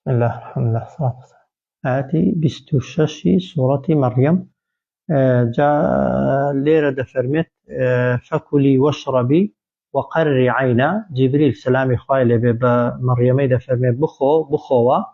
بسم الله الحمد لله والصلاة والسلام. آياتي 26 سورة مريم. جاء ليرة دفرمت فكلي واشربي وقري عينا. جبريل سلامي خوالي بمريمي دفرمت بخوا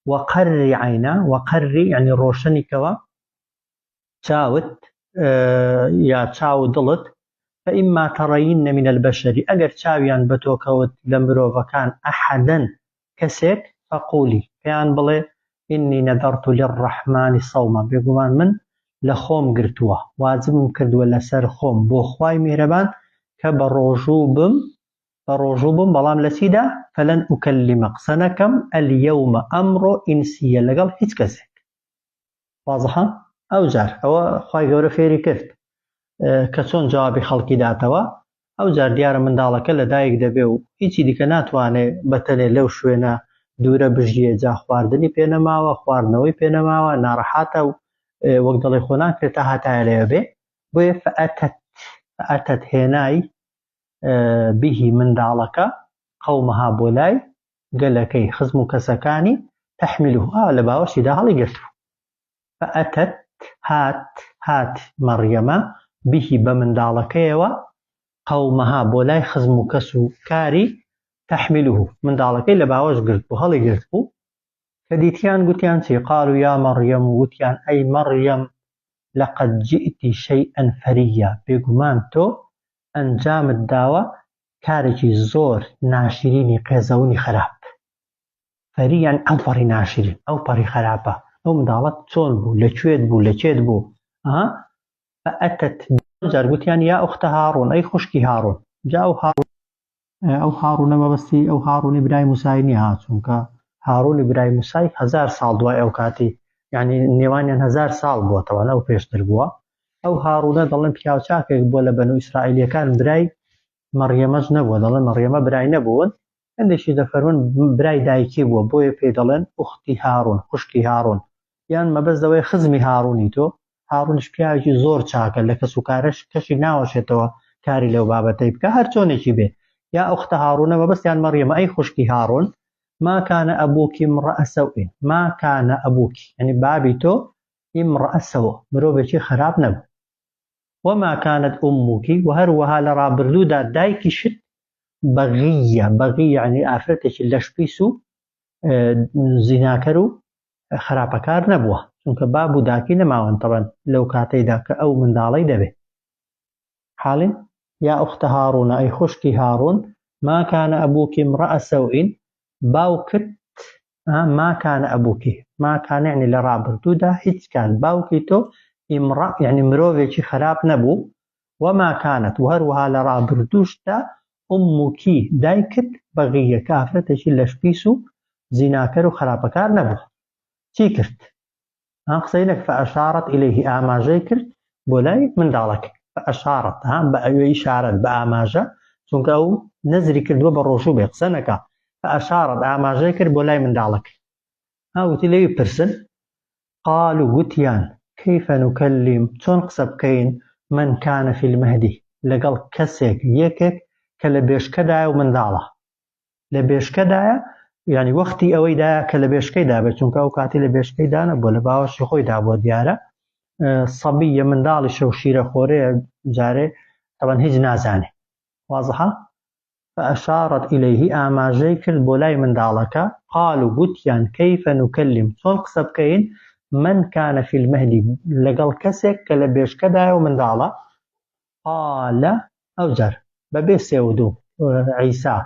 وقري عينا. وقري يعني روشني كوا تشاوت يا تشاو دلت. فإما ترين من البشر أجر تشاويان بتوكوت لمرو وكان أحدا كسك فقولي كان بلي إني نذرت للرحمن صوما. بيقومان من لخوم قرتوه وازم كرد ولا سر خوم بو خواي مهربان كبروجوبم بلام لسيدا فلن أكلمك سنكم اليوم أمر إنسيا لقل هيت كسك. واضحة؟ أو جار أو خواي قورة فيري كرت كسون جوابي خلقي داتوا أو جار ديار من دالك لدايق دبيو هیچی دیکە ناتوانێ بەتەنێ لەو شوێنە دوورە بژیە جا خواردنی پێنەماوە خواردنەوەی پێنەماوە ناڕەحاتە و وەک دەڵێ خۆ ناکرێتە هاتایە لێوە بێ بۆیە فەئەتەت هێنای بیهی منداڵەکە قەومەها بۆ لای گەلەکەی خزم و کەسەکانی تەحمیلوه لە باوەشیدا هەڵی گرتووە. فەئەتەت هات مەڕیەمە بیهی بە منداڵەکەیەوە قومها بولاي خزم كسو كاري تحمله من دالكي لباوش قلت بو هلي قلت بو فديتيان قلتيان شي قالوا يا مريم قلتيان أي مريم لقد جئت شيئا فريا. بيقمان تو أنجام الدعوة كارجي زور ناشريني قيزوني خراب فريا أو بري ناشرين أو بري خرابة أو مدالت تون بو لچيد بو فأتت جار قلتيان يا أخت هارون أي خشكي هارون. جاء هارون أو هارون ما بسي أو هارون براي موسى هاتون هارون براي موسى 1000 سال دواء أو كاتي يعني نيوانيان 1000 سال بوا طبعا أو بيشتر بوا أو هارون ضلن بياو شاكك بولا بنو إسرائيل كان براي مريم نبوة ضلن مريم براي نبوة عندش دفرون براي دايكي بوا بوي في ضلن أختي هارون خشكي هارون يعني ما بس دوي خزمي هاروني تو هارونش پیاوێکی زۆر چاکە لە کەس و کارش کەشی ناوەشێتەوە کاری لەو بابەتەی بکە هەر چۆنێکی بێ. یا ئوختە هارونە مەبەستیان مەڕیەمە ئەی خوشکی هارون ما كان أبوك امرأ سوء. ما كان أبوك يعني بابي تو امرأ سوء مرۆڤێکی خراپ نەبوو. وما كانت أمك وهروها لرابردوودا دایکیشت بەغیە. بەغی يعني ئافرەتێکی لەشپیس و زیناکەر و خراپەکار نەبووە چونکە باب و داکی نەماوەن طبعا لەو کاتەیدا کە ئەو منداڵەی دەبێ. حاڵین یا ئوختە هارونە ئەی خوشکی هارون ما كان أبوك امرأ سوء باوكت ما كان أبوك ما كان يعني لرابردوودا هیچ کات باوکی تۆ امرأ يعني مرۆڤێکی خراپ نەبوو. وما كانت وهروها لرابردووشدا أمك دایکت بەغیە کە ئافرەتێکی لەشپیس و زیناکەر و خراپەکار نەبووە. چی کرد؟ قسەینەک فأشارت إليه ئاماژەی کرد بۆ لای منداڵەکە. فأشارت بە ئیشارەت بە ئاماژە چونکە ئەو نەزری کردووە بە ڕۆژوو بێ قسە نەکا. فأشارت ئاماژەی کرد بۆ لای منداڵەکە. وتی لێوی پرسن قالوا گوتیان كيف نكلم چۆن قسە بکەین من كان في المهدي لەگەڵ کەسێک یەکێک کە لە بێشکەدایە و منداڵە. لە بێشکەدایە يعني وەختی ئەوەیدا کە لە بێشکەیدا بێت چونکە ئەو کاتی لە بێشکەیدا نەبووە لە باوەشی خۆیدا بۆ دیارە سەبیە منداڵیشە و شیرە خۆرەیە جارێ طبعا هیچ نازانێ. واضحە؟ فأشارت إليه ئاماژەی کرد بۆ لای منداڵەکە. قالوا گوتیان كيف نكلم چۆن قسە بکەین من كان في المهدي لەگەڵ کەسێک کە لە بێشکەدایە و منداڵە. قال ئەو جار بەبێ سێ و دوو عیسا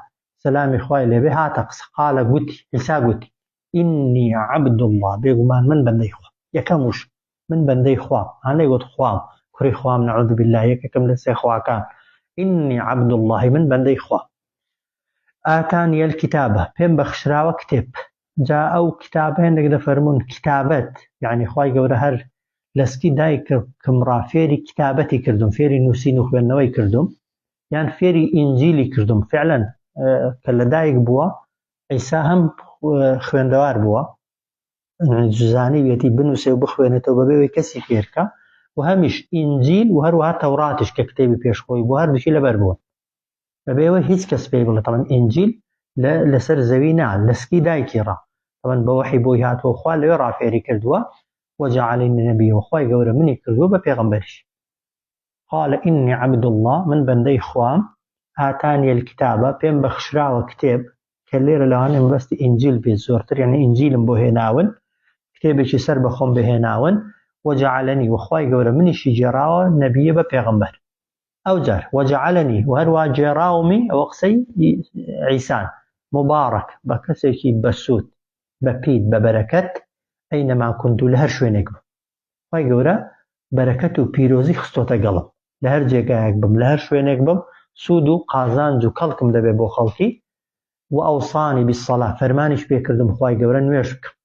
سلامي خوای لێبێ هاتە قسە. قالە گوتی عیسا گوتی إني عبد الله بێگومان من بەندەی خوا یەکەموش من بەندەی خوام هەنەیگوت خوام کوڕی خوام نەعوذ بالله یەکێکم لە سێ خواکان. إني عبد الله من بەندەی خوا ئاتانیە الکتابە پێم بەخشراوە کتێب. جا ئەو کتابە هێندێک دەفەرمون کتابەت يعني خوای گەورە هەر لەسکی دایکم فێری کتابەتی کردوم فێری نووسین و خوێندنەوەی کردوم یان فێری ئینجیلی کردوم. فعلا کە لەدایک بووە عیسا هەم خوێندەوار بووە زانی وێتی بنووسێ و بخوێنێتەوە بەبێ کەسی فێرکە و هەمیش ئینجیل و هەروەها تەوراتش کە کتێبی پێشخۆی بوو هەردووشی لەبەر بووە بەبێەوە هیچ کەس پێی بڵێ طبعا ئینجیل لەسەر زەوی نا لەسکی دایکی ڕا طبعا بوحي بوي هاتو خوا لو رافعي كردوا وجعلني نبي وخواي قورا مني كردوا ببيغمبرش قال إني عبد الله من بندي خوام آتاني الكتابة بين بخشرا وكتاب كاللير لواني بس إنجيل بيزورتر يعني إنجيل بوهناون كتابي سر بخون بهناون وجعلني وخواي قورا مني شجراوة نبي ببيغمبر أو جار وجعلني وهروا جراومي وقسي عيسان مبارك بكسيكي بسوت ببيد ببركت أينما كنت لهر شوينك خواي قورا بركت و پیرۆزی خستۆتە گەڵم لە هەر جێگایەک بم لە هەر شوێنێک بم سوود و قازانج و کەڵکم دەبێت بۆ خەڵکی و ئەوسانی بالصەلاة فەرمانیش پێکردم خوای گەورە نوێژ بکەم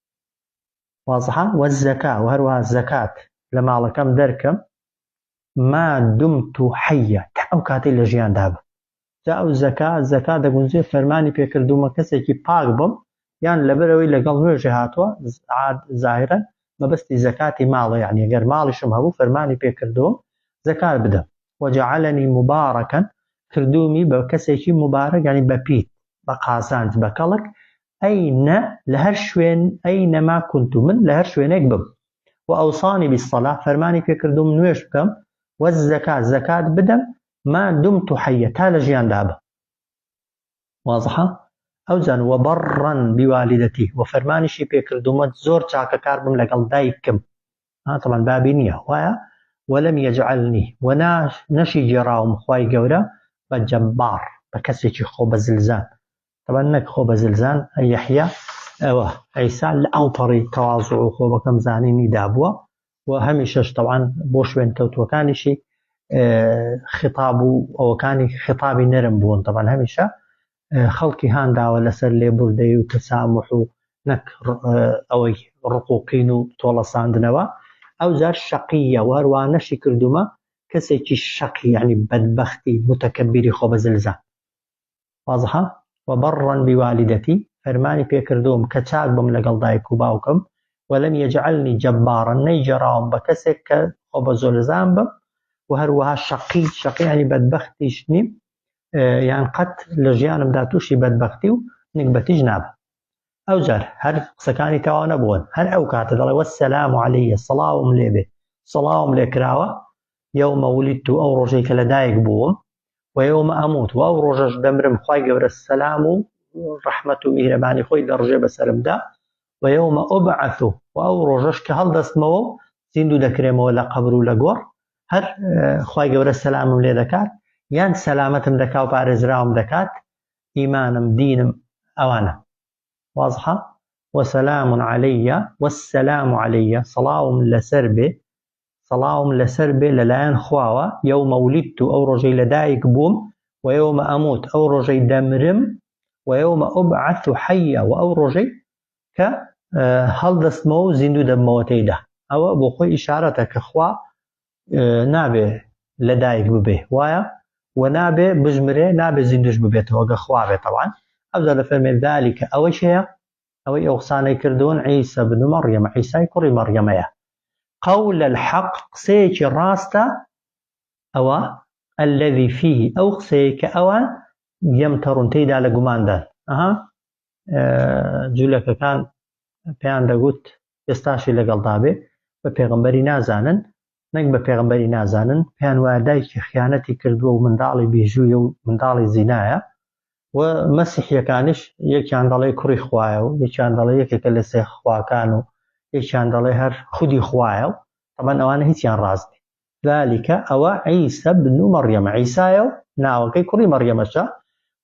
واضحە والزەکا و هەروەها زەکات لە ماڵەکەم دەرکەم ما دمت حەیە تا ئەو کاتەی لە ژیاندا بم جا ئەو زەکا دەگونجێت فەرمانی پێکردومە کەسێکی پاک بم یان لەبەرەوەی لەگەڵ نوێژێ هاتووە زاهرەن مەبەستی زەکاتی ماڵە یعنی ئەگەر ماڵیشم هەبوو فەرمانی پێکردوم زەکات بدەم وجعلني مباركا کردومی بە کەسێکی مبارەک یعنی بەپیت بە قازانج بە کەڵک ئەینە لە هەر شوێن ئەینەما كنت من لە هەر شوێنێک بم و ئەوسانی بالصەلاة فەرمانی پێکردوم نوێژ بکەم والزەکات زەکات بدەم ما دمت حەیە تا لە ژیاندا بم واضحە ئەو جان وبڕا بوالدەتی و فەرمانیشی پێکردومە زۆر چاکەکار بم لەگەڵ دایکم طبعا بابی نییە وایە ولم يجعلني ونشي جراوم خواي قورا بجبار بكسيكي خوب زلزان طبعا نك خوب زلزان يحيى عيسى لأوطري تواضع خوب كم زانيني دابوا وهميشش طبعا بوشوين كوت وكانشي خطابه أو كان خطابي نرم بون طبعا هميشة خلقي هان داوة لسر ليبل دي وتسامح نك أوي رقوقين طولساندنوا أو زار شقية وهروانە شی کردومە کەسێکی شقی يعني بدبختی متكبری خوب زلزان واضحە وبڕا بوالدەتی فەرمانی پێکردوم کە چاک بم لەگەڵ دایک و باوکم ولم يجعلني جبارا نەیجێراوم بە کەسێک کە خوب زلزان بم و هەروەها شقی يعني بدبختیش نیم يعني قەت لە ژیانمدا تووشی بدبختی و نکبەتیش نابم ئەو جار هەر قسەکانی تەواو نەبوون هەر ئەو کاتە دەڵێ وەسەلام عەلەیە سەڵاوم لێ بێ سەڵاوم لێ کراوە یەومە ولیدت ئەو ڕۆژەی کە لەدایک بووم و یەومە ئەموت و ئەو ڕۆژەش دەمرم خوای گەورە سەلام و ڕەحمەت و میهرەبانی خۆی دەڕژێ بەسەرمدا و یەومە ئوبعەث و ئەو ڕۆژەش کە هەڵدەستمەوە و زیندوو دەکرێمەوە لە قەبر و لە گۆڕ هەر خوای گەورە سەلامم لێ دەکات یان سەلامەتم دەکا و پارێزراوم دەکات ئیمانم دینم ئەوانە واضحة وسلام علي والسلام علي صلاهم لسربي للاين خواوة يوم ولدت أو رجي لدايك بوم ويوم أموت أو رجي دمرم ويوم أبعث حيا وأو رجي ك هل دسمو زندو دموتي ده أو بخوي إشارتك خوا نابي لدايك ببه وايا ونابي بجمره نابي زندوش ببيته وقا خوابه طبعا أفضل فرمي ذلك أول شيء أو أغساني كردون عيسى بن مريم عيسى كري مريم يا قول الحق قسيك راستا أو الذي فيه أو قسيك أو يمترون تيدا لقمان جولك كان بيان دقوت يستاشي لقل دابي بپیغمبری نازانن نەک بە پێغەمبەری نازانن پێیان وایە دایکی خیانەتی کردووە و منداڵی بێژوویە و منداڵی زینایە و مەسیحیەکانیش یەکیان دەڵێ کوڕی خوایە و یەکیان دەڵێ یەکێکە لە سێ خواکان و یەکیان دەڵێ هەر خودی خوایە و طبعا ئەوانە هیچیان ڕاست نیە ذلكە ئەوە عیسە بن مەڕیەمە عیسایە و ناوەکەی کوڕی مەڕیەمەشە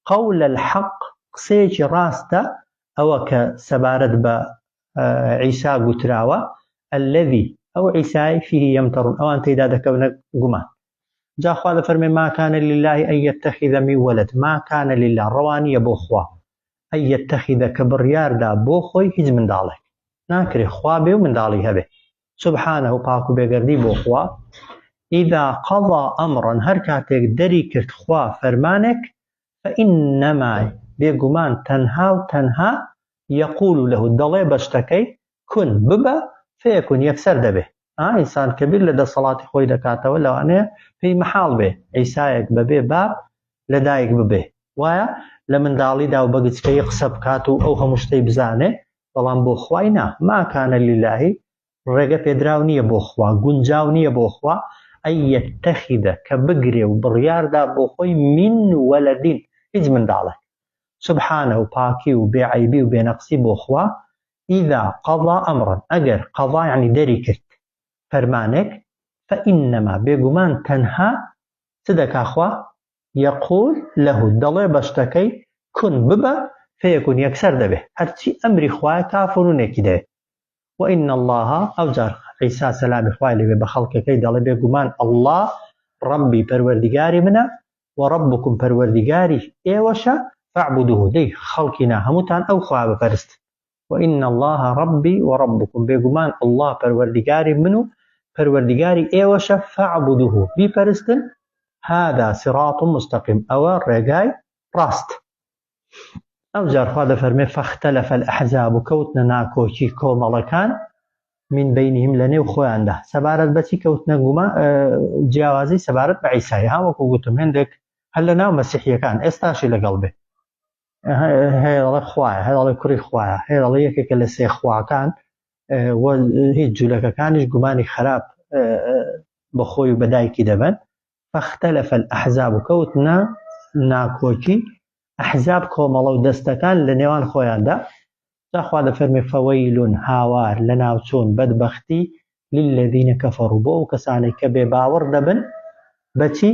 قەول الحەق قسەیەکی ڕاستە ئەوە کە سەبارەت بە عیسا گوتراوە الذي أو عيسى فيه يمترون أو أنت إذا ذكرنا قمان جاء خالد فرمي ما كان لله أن يتخذ من ولد ما كان لله رواني بوخوا أن يتخذ كبريار دا بوخوي هج من دالك ناكري خوابه ومن دالي هبه سبحانه باكو بيقردي بوخوا إذا قضى أمرا هركاتك دري كرت خوا فرمانك فإنما بيقمان تنهى يقول له الدلي بشتكي كن ببا فيكون يفسر دبه إنسان كبير لدى صلاة خوي دكاته ولو أنا في محال به عيسايك ببه باب لدايك ببه ويا لمن دالي داو بقيت كي يقصب كاتو أو همشتي بزانه بەڵام بۆ خوای نا ما کانە لیللاهی ڕێگە پێدراو نییە بۆ خوا گونجاو نییە بۆ خوا ئەی یەتەخیدە کە بگرێ و بڕیاردا بۆ خۆی من وەلەدین هیچ منداڵێک سبحانە و پاکی و بێعیبی و بێنەقسی بۆ خوا ئیذا قەضا ئەمڕن ئەگەر قەضا یعنی دەری کرد فەرمانێک فەئینەما بێگومان تەنها چ دەکا خوا یەقول لەهو دەڵێ بە شتەکەی کون ببە فەیەکون یەکسەر دەبێ هەرچی ئەمری خوایە تا فڕوونێکی دەوێت وئین الله ئەو جار عیسا سەلامی خوای لەوێ بە خەڵکەکەی دەڵێ بێگومان الله ڕەبی پەروەردیگاری منە و ڕەبکم پەروەردیگاری ئێوەشە فاعبدوه دەی خەڵکینا هەمووتان ئەو خوا بپەرست وئین الله ڕەبی و ڕەبکم بێگومان الله پەروەردیگاری من و پەروەردیگاری ئێوەشە فاعبدوه بیپەرستن هذا صراط مستقیم ئەوە ڕێگای ڕاست ئەو جار خوا دەفەرمێ فاختلف الأحزاب کەوتنە ناکۆکی کۆمەڵەکان من بینهم لەنێو خۆیاندا سەبارەت بەچی کەوتنە جیاوازی سەبارەت بە عیسای وەکو گوتم هێندێک هەر لە ناو مەسیحیەکان ئێستاشی لەگەڵ بێ هەیە دەڵێ خوایە هەیە دەڵێ کوڕی خوایە هەیە دەڵێ یەکێکە لە سێ خواکان هیچ جوولەکەکانیش گومانی خراپ بە خۆی و بەدایکی دەبن فاختلف الأحزاب کەوتنە ناکۆکی ئەحزاب کۆمەڵە و دەستەکان لە نێوان خۆیاندا جاخوا دەفەرمێ فەوەیلون هاوار لە ناوچوون بەدبەختی للذینە کەفەڕوا بۆ ئەو کەسانێک کە بێباوەڕ دەبن بەچی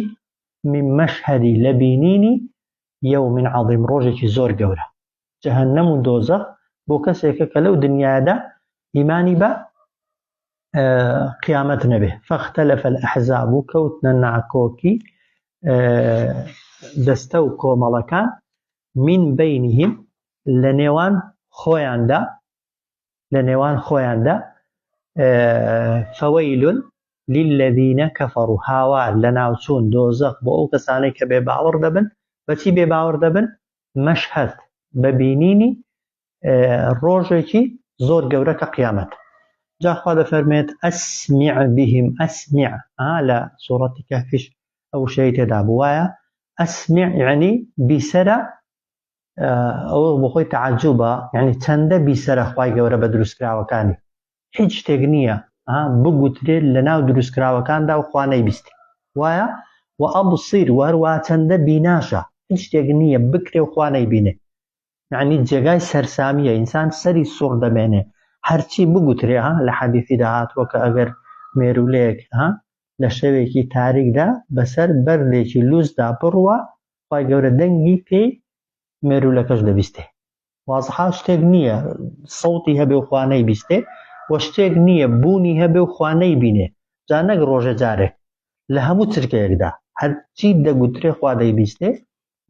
من مەشهەدی لە بینینی یەومین عەظیم ڕۆژێکی زۆر گەورە جەهەنەم و دۆزەخ بۆ کەسێکە کە لەو دنیادا ئیمانی بە قیامەت نەبێ فاختلف الأحزاب کەوتنە ناکۆکی دەستە و کۆمەڵەکان من بینهم لە نێوان خۆیاندا فەوەیلون للذینە کەفەڕوا هاوار لە ناوچوون دۆزەخ بۆ ئەو کەسانەی کە بێباوەڕ دەبن بەچی بێباوەڕ دەبن مەشهەد بە بینینی ڕۆژێکی زۆر گەورە کە قیامەت جاخوا دەفەرمێت ئەسمیع بهم ئەسمیع لە سوورەتی کەهفیش ئەو شەی تێدا بوایە ئەسمیع یعنی بیسەرە ئەوە بۆ خۆی تەعەجوبە یعنی چەندە بیسەرە خوای گەورە بە دروستکراوەکانی هیچ شتێک نییە بگوترێت لە ناو دروستکراوەکاندا و خوا نەیبیستی وایە و ئەبصیر و هەروە چەندە بیناشە هیچ شتێک نییە بکرێ و خوا نەیبینێ یعنی جێگای سەرسامیە ئینسان سەری سوڕ دەمێنێ هەرچی بگوترێ لە حەدیثی داهاتوە کە ئەگەر مێرولەیەک لە شەوێکی تاریکدا بەسەر بەردێکی لووسدا بڕوە خوای گەورە دەنگی پێی مێرولەکەش دەبیستێ وازحا شتێک نییە سەوتی هەبێ و خوا نەیبیستێ و شتێک نییە بوونی هەبێ و خوا نەیبینێ جا نەک ڕۆژە جارێک لە هەموو چرکەیەکدا هەرچی دەگوترێ خوا دەیبیستێ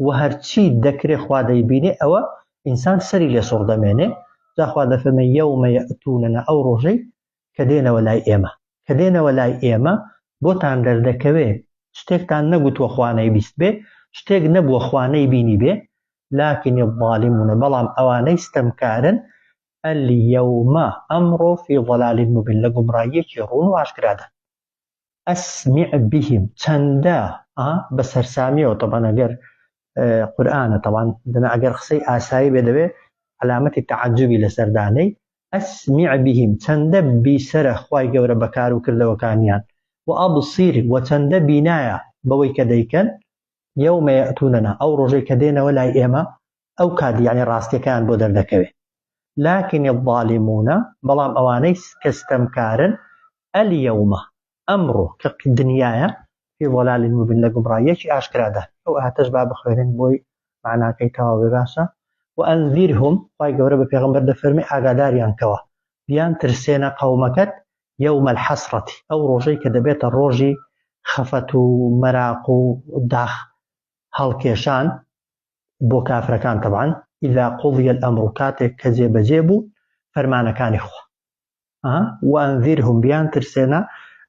و هەرچی دەکرێ خوا دەیبینێ ئەوە ئینسان سەری لێ سوڕ دەمێنێ جاخوا دەفەرمێ یەومە یەئتونەنە ئەو ڕۆژەی کە دێنەوە لای ئێمە بۆتان دەردەکەوێ شتێکتان نەگوتووە خوا نەیبیست بێ شتێک نەبووە خوا نەیبینی بێ لكن الظالمون بەڵام ئەوانەی ستەمکارن اليومە ئەمڕۆ في ضلال مبین لە گومڕاییەکی ڕوون و ئاشکرادا ئەسمیع بهم چەندە بە سەرسامیەوە طبعا ئەگەر قورئانە طبعا ئەگەر قسەی ئاسایی بێ دەبێ علامەتی تەعەجوبی لەسەردانەی ئەسمیع بهم چەندە بیسەرە خوای گەورە بەکار و کردەوەکانیان و ئەبصیر و چەندە بینایە بەوەی کە دەیکەن یەومە یەئتونەنا ئەو ڕۆژەی کە دێنەوە لای ئێمە ئەو کات یعنی ڕاستیەکەیان بۆ دەردەکەوێت لكن الظالمون بەڵام ئەوانەی کە ستەمکارن اليومە ئەمڕۆ کە دنیایە في ضلال مبین لە گومڕاییەکی ئاشکرادا ئەو ئاتەش با بخوێنن بۆی معناکەی تەواو بێ باشە وأنذرهم خوای گەورە بە پێغەمبەر دەفەرمێ ئاگاداریان کەوە بیان ترسێنە قەومەکەت یوم الحەسرەتی ئەو ڕۆژەی کە دەبێتە ڕۆژی خەفەت و مەراق و داخ هەڵکێشان بۆ کافرەکان طبعا إذا قضي الأمر کاتێک کە جێبەجێ بوو فەرمانەکانی خوا وأنذرهم بیان ترسێنە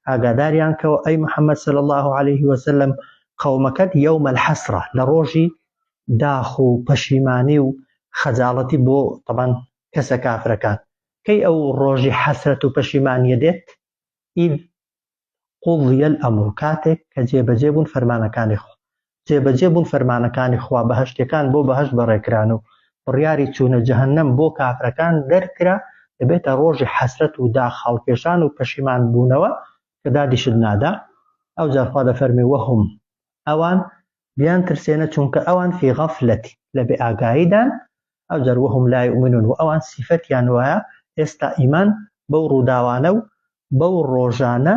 ئاگاداریان کەوە ئەی محەممەد صلی الله عليه وسلم قەومەکەت یوم الحەسرە لە ڕۆژی داخ و پەشیمانی و خەجاڵەتی بۆ طبعا کەسە کافرەکان کەی ئەو ڕۆژی حەسرەت و پەشیمانیە دێت ئیذ قضی الأمر کاتێک کە جێبەجێ بوون فەرمانەکانی خوا جێبەجێ بوون فەرمانەکانی خوا بەهەشتەکان بۆ بەهەشت بەڕێکران و بڕیاری چوونە جەهەنەم بۆ کافرەکان دەرکرا دەبێتە ڕۆژی حەسرەت و داخەڵکێشان و پەشیمان بوونەوە کە دادیشت نادا. ئەو جار خوا دەفەرمێ وەهم ئەوان بیان ترسێنە چونکە ئەوان فی غەفلەتی لە بێ ئاگاییدان. ئەو جار وەهم لا یؤمنون و ئەوان سیفەتیان وایە ئێستا ئیمان بەو ڕووداوانە و بەو ڕۆژانە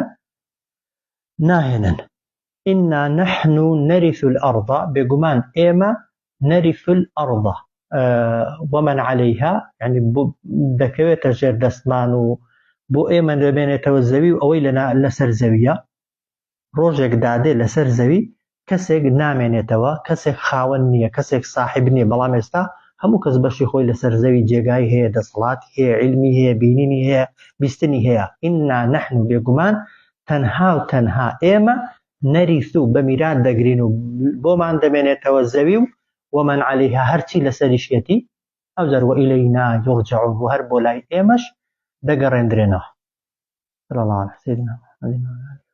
ناهێنن. ئینا نەحن نەریث الأرض بێگومان ئێمە نەریث الأرض ومن عليها يعني دەکەوێتە ژێر دەستمان و بۆ ئێمە دەبێنێتەوە زەوی و ئەوەی لەسەر زەویە ڕۆژێک دادێ لەسەر زەوی کەسێک نامێنێتەوە، کەسێک خاوەن نییە، کەسێک صاحب نییە، بەڵام ئێستا هەموو کەس بەشی خۆی لەسەر زەوی جێگای هەیە، دەسەڵاتی هەیە، علمی هەیە، بینینی هەیە، بیستنی هەیە. ئینا نەحن بێگومان تەنها و تەنها ئێمە نەریث و بە میرات دەگرین و بۆمان دەمێنێتەوە زەوی و ومن عليها هەرچی لەسەریشێتی. ئەو جار وئیلەینا یورجعون و هەر بۆ لای ئێمەش دەگەڕێندرێنەوە. صلی الله علی سیدنا محمد.